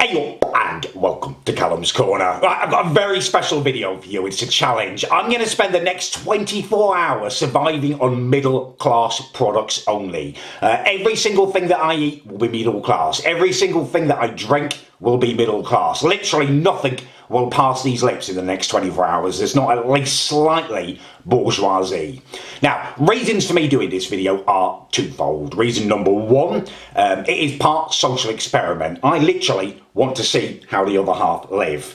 Hey up and welcome to Callum's Corner. Right, I've got a very special video for you. It's a challenge. I'm going to spend the next 24 hours surviving on middle class products only. Every single thing that I eat will be middle class. Every single thing that I drink will be middle class. Literally nothing will pass these lips in the next 24 hours. There's not at least slightly bourgeoisie. Now, reasons for me doing this video are twofold. Reason number one, it is part social experiment. I literally want to see how the other half live.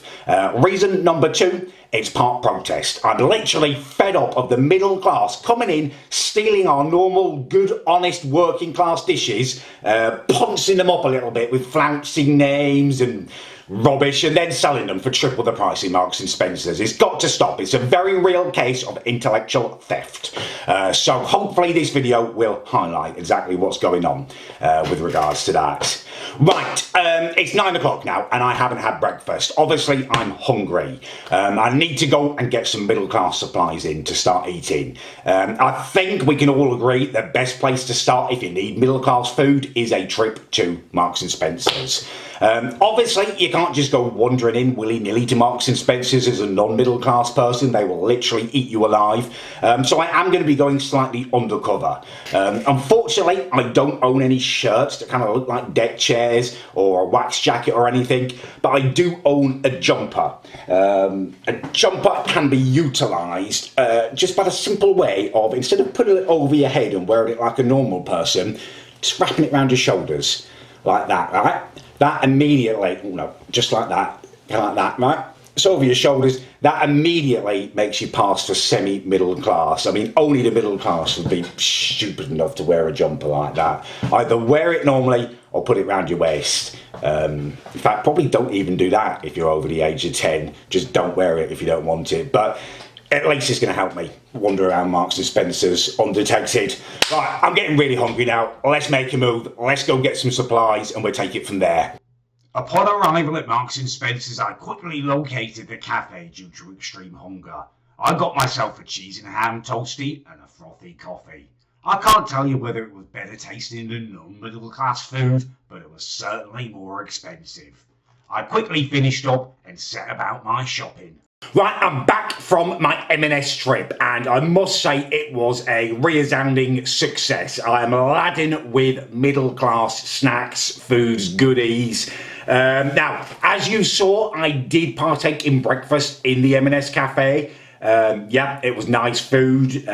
Reason number two, it's part protest. I'm literally fed up of the middle class coming in, stealing our normal, good, honest, working class dishes, poncing them up a little bit with flouncing names and rubbish, and then selling them for triple the price in Marks and Spencer's. It's got to stop. It's a very real case of intellectual theft. So hopefully this video will highlight exactly what's going on with regards to that. Right, it's 9 o'clock now and I haven't had breakfast. Obviously I'm hungry. I need to go and get some middle class supplies in to start eating. I think we can all agree the best place to start if you need middle class food is a trip to Marks and Spencer's. Obviously you can't just go wandering in willy-nilly to Marks and Spencer's as a non-middle class person. They will literally eat you alive. So I am going to be going slightly undercover. Unfortunately, I don't own any shirts that kind of look like deck chairs or a wax jacket or anything, but I do own a jumper. A jumper can be utilised just by the simple way of, instead of putting it over your head and wearing it like a normal person, just wrapping it around your shoulders like that, right? That immediately, just like that, right? It's over your shoulders. That immediately makes you pass for semi-middle class. I mean, only the middle class would be stupid enough to wear a jumper like that. Either wear it normally or put it around your waist. In fact, probably don't even do that if you're over the age of 10. Just don't wear it if you don't want it. But at least it's going to help me wander around Marks and Spencer's undetected. Right, I'm getting really hungry now. Let's make a move. Let's go get some supplies and we'll take it from there. Upon arrival at Marks and Spencer's, I quickly located the cafe due to extreme hunger. I got myself a cheese and ham toastie and a frothy coffee. I can't tell you whether it was better tasting than non-middle class food, but it was certainly more expensive. I quickly finished up and set about my shopping. Right, I'm back from my M&S trip and I must say it was a resounding success. I am laden with middle class snacks, foods, goodies. Now, as you saw, I did partake in breakfast in the M&S cafe. Yeah, it was nice food,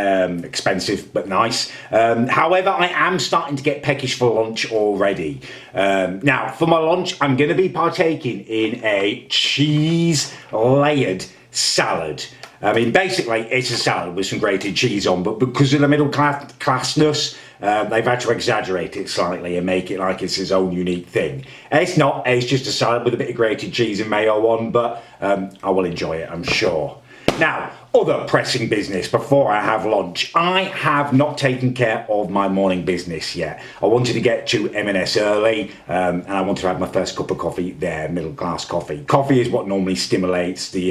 expensive but nice. However, I am starting to get peckish for lunch already. Now, for my lunch, I'm going to be partaking in a cheese-layered salad. I mean, basically, it's a salad with some grated cheese on, but because of the middle classness, they've had to exaggerate it slightly and make it like it's its own unique thing. It's not, it's just a salad with a bit of grated cheese and mayo on, but I will enjoy it, I'm sure. Now, other pressing business before I have lunch. I have not taken care of my morning business yet. I wanted to get to M&S early and I wanted to have my first cup of coffee there, middle class coffee. Coffee is what normally stimulates the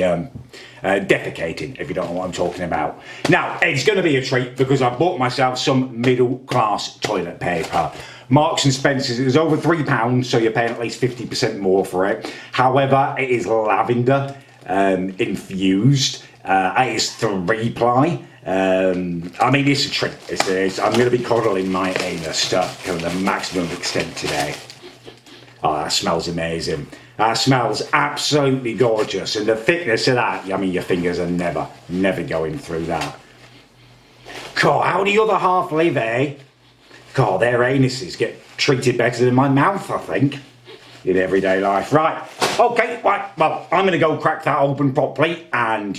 defecating, if you don't know what I'm talking about. Now, it's going to be a treat because I bought myself some middle class toilet paper. Marks and Spencer's is over £3, so you're paying at least 50% more for it. However, it is lavender infused. It is 3-ply. I mean, it's a treat. I'm going to be coddling my anus to kind of the maximum extent today. Oh, that smells amazing. That smells absolutely gorgeous. And the thickness of that, I mean, your fingers are never going through that. God, how the other half live, eh? God, their anuses get treated better than my mouth, I think, in everyday life. Right, okay, right, well, I'm going to go crack that open properly and,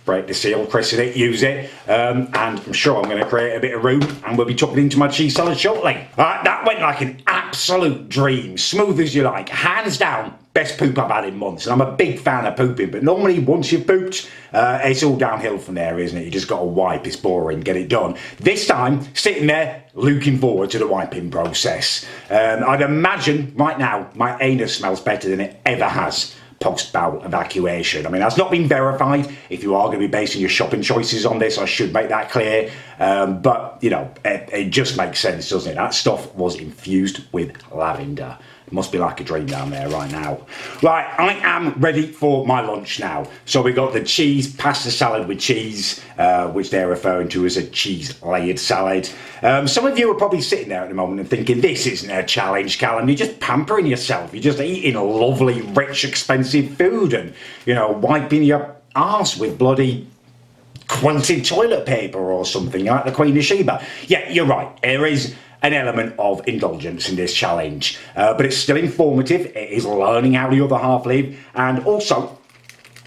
break the seal, christen it, use it, and I'm sure I'm going to create a bit of room and we'll be chucking into my cheese salad shortly. That went like an absolute dream, smooth as you like, hands down, best poop I've had in months. And I'm a big fan of pooping, but normally once you've pooped, it's all downhill from there, isn't it? You just got to wipe, it's boring, get it done. This time, sitting there, looking forward to the wiping process. I'd imagine right now, my anus smells better than it ever has post-bowel evacuation. I mean, that's not been verified. If you are going to be basing your shopping choices on this, I should make that clear. But, it just makes sense, doesn't it? That stuff was infused with lavender. Must be like a dream down there right now. Right, I am ready for my lunch now. So we got the cheese pasta salad with cheese, which they're referring to as a cheese layered salad. Some of you are probably sitting there at the moment and thinking, this isn't a challenge, Callum. You're just pampering yourself. You're just eating lovely, rich, expensive food and, you know, wiping your arse with bloody quilted toilet paper or something like the Queen of Sheba. Yeah, you're right. There is an element of indulgence in this challenge, but it's still informative. It is learning how the other half live, and also,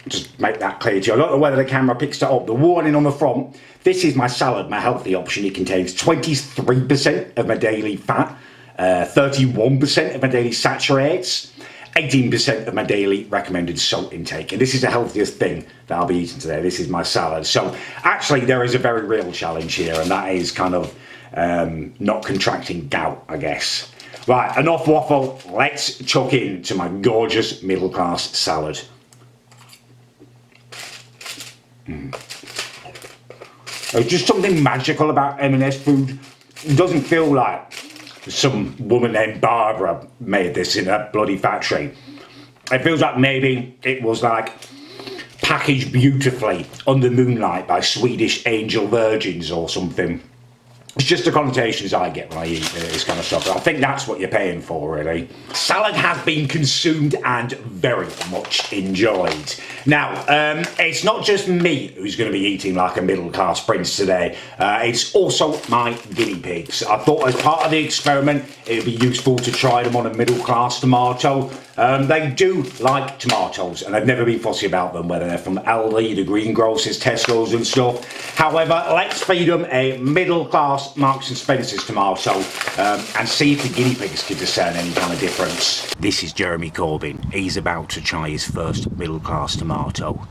just make that clear to you, I don't know whether the camera picks it up, the warning on the front, this is my salad, my healthy option. It contains 23% of my daily fat, 31% of my daily saturates, 18% of my daily recommended salt intake, and this is the healthiest thing that I'll be eating today. This is my salad. So actually there is a very real challenge here, and that is kind of not contracting gout, I guess. Right, enough waffle. Let's chuck into my gorgeous middle class salad. There's just something magical about M&S food. It doesn't feel like some woman named Barbara made this in a bloody factory. It feels like maybe it was like packaged beautifully under moonlight by Swedish angel virgins or something. It's just the connotations I get when I eat this kind of stuff. I think that's what you're paying for, really. Salad has been consumed and very much enjoyed. Now, it's not just me who's going to be eating like a middle-class prince today. It's also my guinea pigs. I thought as part of the experiment, it would be useful to try them on a middle-class tomato. They do like tomatoes, and I've never been fussy about them, whether they're from Aldi, the greengrocers, Tesco's and stuff. However, let's feed them a middle-class Marks and Spencer's tomato and see if the guinea pigs can discern any kind of difference. This is Jeremy Corbyn. He's about to try his first middle-class tomato.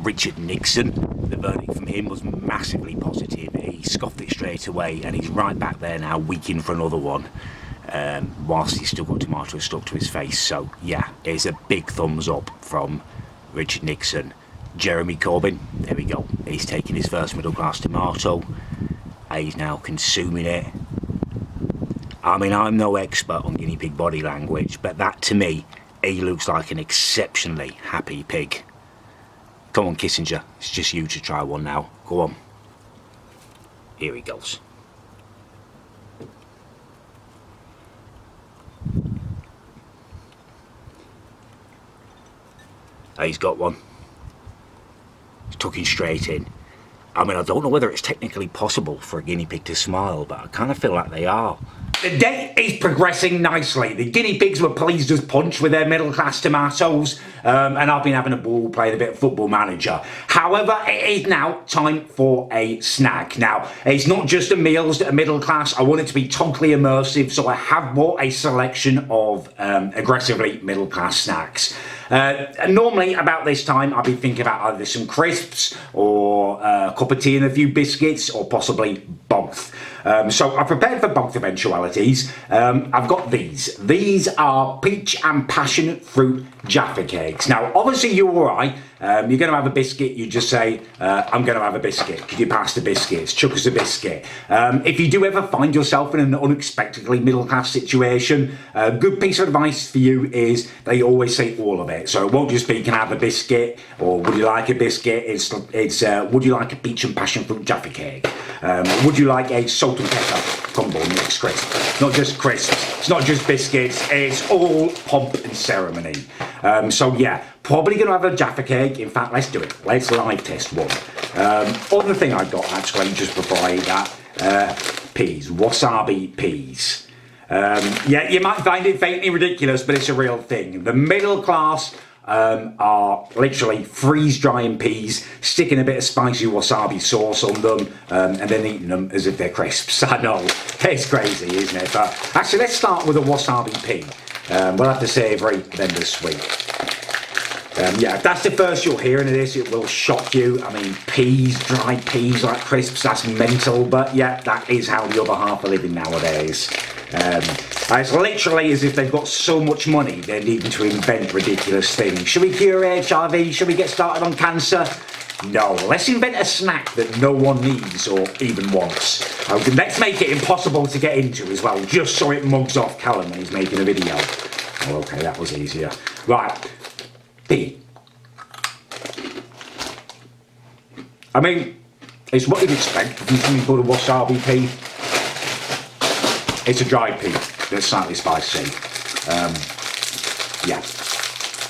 Richard Nixon, the verdict from him was massively positive. He scoffed it straight away, and he's right back there now, weaking for another one. Whilst he's still got tomatoes stuck to his face. So yeah, it's a big thumbs up from Richard Nixon. Jeremy Corbyn, there we go, he's taking his first middle class tomato. He's now consuming it. I mean, I'm no expert on guinea pig body language, but that to me, he looks like an exceptionally happy pig. Come on, Kissinger, it's just you to try one now. Go on. Here he goes. He's got one. He's tucking straight in. I mean, I don't know whether it's technically possible for a guinea pig to smile, but I kind of feel like they are. The day is progressing nicely. The guinea pigs were pleased as punch with their middle-class tomatoes, and I've been having a ball playing a bit of Football Manager. However, it is now time for a snack. Now, it's not just a meals that are middle-class. I want it to be totally immersive, so I have bought a selection of aggressively middle-class snacks. Normally, about this time, I'll be thinking about either some crisps or a cup of tea and a few biscuits, or possibly both. So I've prepared for both eventualities. I've got these. These are peach and passion fruit Jaffa cakes. Now, obviously you or I, you're going to have a biscuit, you just say, I'm going to have a biscuit. Could you pass the biscuits? Chuck us a biscuit. If you do ever find yourself in an unexpectedly middle-class situation, a good piece of advice for you is they always say all of it. So it won't just be, can I have a biscuit? Or would you like a biscuit? It's would you like a peach and passion fruit Jaffa cake? Would you like a salt and pepper combo mixed crisp? Not just crisps, it's not just biscuits, it's all pomp and ceremony. So yeah, probably going to have a Jaffa cake. In fact, let's do it. Let's live test one. Other thing I got actually just before I eat that, peas, wasabi peas. Yeah, you might find it faintly ridiculous, but it's a real thing. The middle class are literally freeze-drying peas, sticking a bit of spicy wasabi sauce on them, and then eating them as if they're crisps. I know, it's crazy, isn't it? But actually, let's start with a wasabi pea. We'll have the savoury, then the sweet. Yeah, if that's the first you're hearing of this, it will shock you. I mean, peas, dried peas like crisps, that's mental, but yeah, that is how the other half are living nowadays. It's literally as if they've got so much money, they're needing to invent ridiculous things. Should we cure HIV? Should we get started on cancer? No, let's invent a snack that no one needs or even wants. Let's make it impossible to get into as well, just so it mugs off Callum when he's making a video. Oh, okay, that was easier. Right, pea. I mean, it's what you'd expect from something called a wasabi pea. It's a dried pea that's slightly spicy. Yeah,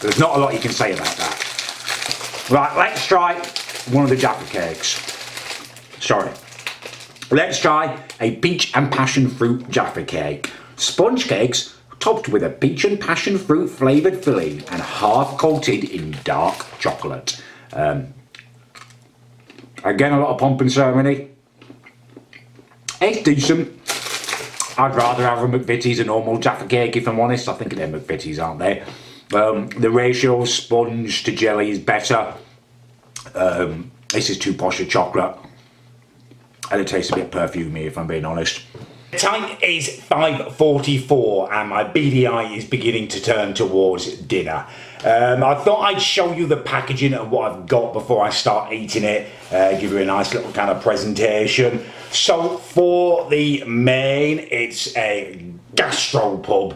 there's not a lot you can say about that. Right, let's try one of the Jaffa cakes. Sorry. Let's try a peach and passion fruit Jaffa cake. Sponge cakes topped with a peach and passion fruit flavoured filling and half coated in dark chocolate. Again, a lot of pomp and ceremony. It's decent. I'd rather have a McVitie's a normal Jaffa cake, if I'm honest. I think they're McVitie's, aren't they? The ratio of sponge to jelly is better. This is too posh a chocolate. And it tastes a bit perfumey, if I'm being honest. The time is 5:44 and my beady eye is beginning to turn towards dinner. I thought I'd show you the packaging and what I've got before I start eating it, give you a nice little kind of presentation. So for the main, it's a gastropub,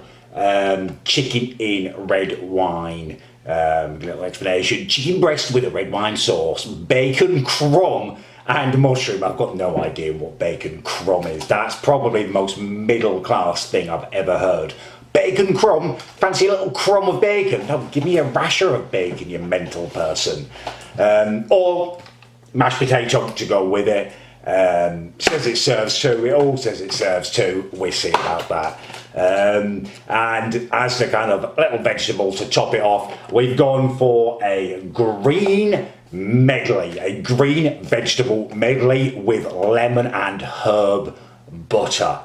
chicken in red wine. Little explanation: chicken breast with a red wine sauce, bacon crumb and mushroom. I've got no idea what bacon crumb is. That's probably the most middle class thing I've ever heard. Bacon crumb? Fancy a little crumb of bacon? No, give me a rasher of bacon, you mental person. Or mashed potato to go with it. Says it serves two. It all says it serves two. We'll see about that. And as the kind of little vegetable to top it off, we've gone for a green medley, a green vegetable medley with lemon and herb butter.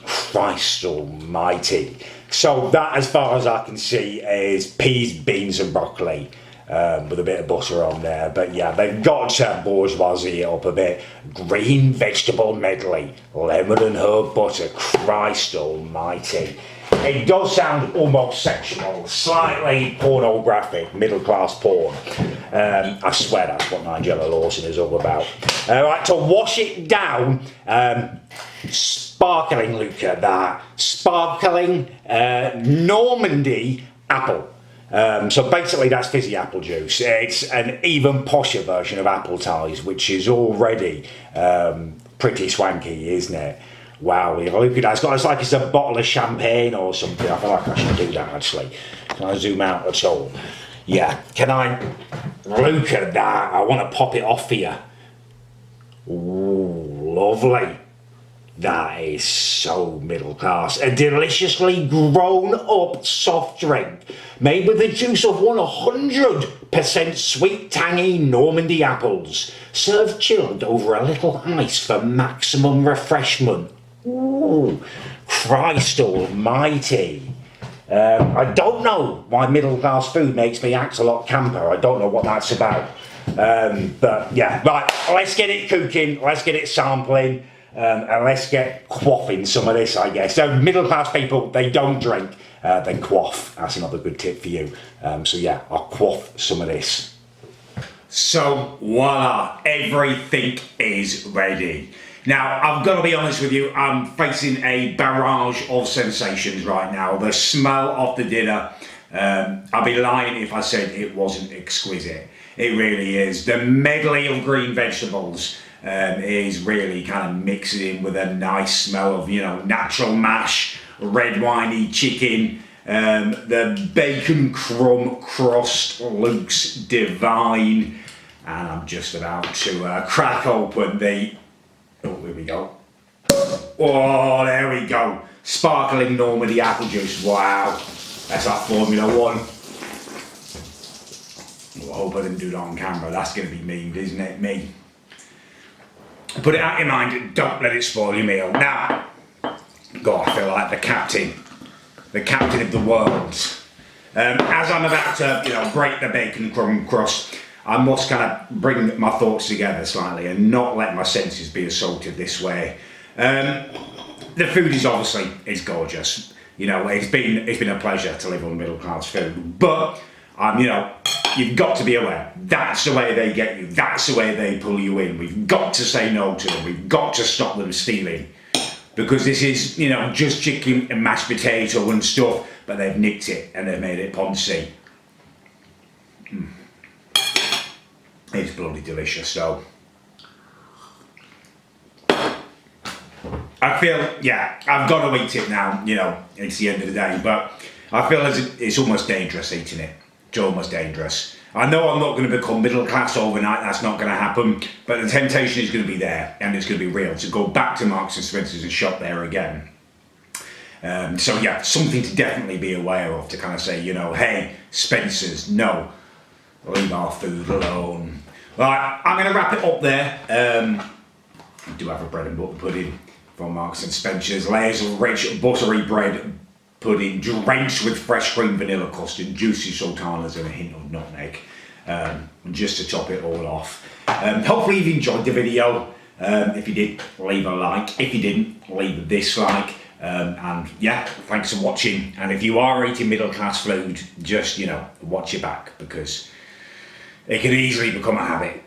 Christ almighty. So that, as far as I can see, is peas, beans and broccoli. With a bit of butter on there, but yeah, they've got to bourgeoisie it up a bit. Green vegetable medley, lemon and herb butter. Christ almighty. It does sound almost sexual, slightly pornographic, middle class porn. I swear that's what Nigella Lawson is all about. Right, to wash it down, sparkling, look at that. Sparkling Normandy apple. So basically that's fizzy apple juice. It's an even posher version of apple ties, which is already pretty swanky, isn't it? Wow, look at that. It's like it's a bottle of champagne or something. I feel like I should do that actually. Can I zoom out at all? Yeah, can I? Look at that. I want to pop it off here. Ooh, lovely. That is so middle class. A deliciously grown up soft drink made with the juice of 100% sweet tangy Normandy apples. Served chilled over a little ice for maximum refreshment. Ooh, Christ almighty. I don't know why middle class food makes me act a lot camper. I don't know what that's about. But yeah, right, let's get it cooking, let's get it sampling. And let's get quaffing some of this, I guess. So middle class people, they don't drink, they quaff. That's another good tip for you. So yeah, I'll quaff some of this. So voila, everything is ready. Now, I've got to be honest with you, I'm facing a barrage of sensations right now. The smell of the dinner, I'd be lying if I said it wasn't exquisite. It really is. The medley of green vegetables is really kind of mixing in with a nice smell of, you know, natural mash, red winey chicken. The bacon crumb crust looks divine. And I'm just about to crack open the... Oh, here we go. Oh, there we go. Sparkling Normandy apple juice. Wow. That's like Formula One. Well, I hope I didn't do that on camera. That's going to be mean, isn't it? Me. Put it out of your mind. Don't let it spoil your meal. Now, God, I feel like the captain of the world. As I'm about to, you know, break the bacon crumb crust, I must kind of bring my thoughts together slightly and not let my senses be assaulted this way. The food is obviously gorgeous. You know, it's been a pleasure to live on middle class food, but I'm, you know, you've got to be aware. That's the way they get you. That's the way they pull you in. We've got to say no to them. We've got to stop them stealing. Because this is, you know, just chicken and mashed potato and stuff, but they've nicked it and they've made it Ponzi. It's bloody delicious, though. I feel, yeah, I've got to eat it now, you know, it's the end of the day, but I feel as it's almost dangerous eating it. It's almost dangerous. I know I'm not going to become middle class overnight, that's not going to happen, but the temptation is going to be there, and it's going to be real, to go back to Marks and Spencer's and shop there again. So yeah, something to definitely be aware of, to kind of say, you know, hey, Spencer's, no, leave our food alone. Right, I'm going to wrap it up there. I do have a bread and butter pudding from Marks and Spencer's. Layers of rich buttery bread pudding drenched with fresh cream vanilla custard, juicy sultanas and a hint of nutmeg, just to top it all off. Hopefully you've enjoyed the video. If you did, leave a like. If you didn't, leave a dislike. And yeah, thanks for watching. And if you are eating middle class food, just, you know, watch your back, because it could easily become a habit.